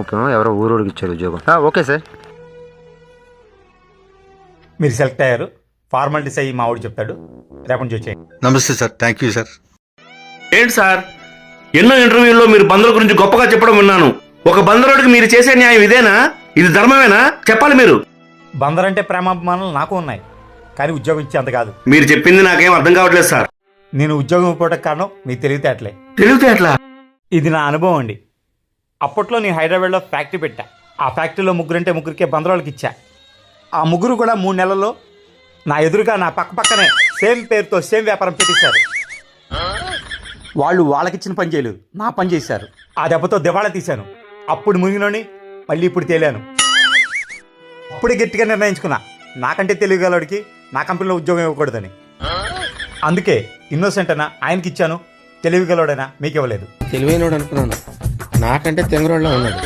ముఖ్యంగా ఎవరో ఊరోడికి ఇచ్చారు ఉద్యోగం. Okay sir. మీరు సెలెక్ట్ అయ్యారు. ఫార్మాలిటీస్ అయ్యి మా వాడు చెప్తాడు. రేపటి నుంచి వచ్చేయండి. నమస్తే సార్. Thank you sir. ఏంటి సార్, ఎన్నో ఇంటర్వ్యూల్లో మీరు బందరు గురించి గొప్పగా చెప్పడం విన్నాను. ఒక బందరుడికి మీరు చేసే న్యాయం ఇదేనా? ఇది ధర్మమేనా? చెప్పాలి మీరు. బందరంటే ప్రేమాభిమానాలు నాకు ఉన్నాయి, కానీ ఉద్యోగం ఇచ్చే అంత కాదు. మీరు చెప్పింది నాకేం అర్థం కావట్లేదు సార్. నేను ఉద్యోగం ఇవ్వడానికి కారణం మీ తెలివితేటలే. తెలివితేటలా? ఇది నా అనుభవం అండి. అప్పట్లో నేను హైదరాబాద్లో ఫ్యాక్టరీ పెట్టా. ఆ ఫ్యాక్టరీలో ముగ్గురికే బందరోళ్ళకి ఇచ్చా. ఆ ముగ్గురు కూడా 3 నెలల్లో నా ఎదురుగా నా పక్కనే సేమ్ పేరుతో సేమ్ వ్యాపారం పెట్టేశారు. వాళ్ళు వాళ్ళకిచ్చిన పని చేయలేదు, నా పని చేశారు. ఆ దెబ్బతో దివాళా తీశాను. అప్పుడు మునిగినోని మళ్ళీ ఇప్పుడు తేలాను. అప్పుడే గట్టిగా నిర్ణయించుకున్నా, నాకంటే తెలియగలవాడికి నా కంపెనీలో ఉద్యోగం ఇవ్వకూడదని. అందుకే ఇన్నోసెంట్ అయినా ఆయనకి ఇచ్చాను, తెలివిగలవాడైనా మీకు ఇవ్వలేదు. తెలివైనోడు అనుకున్నాను, నాకంటే తెంగరోళ్ళ ఉన్నాడు.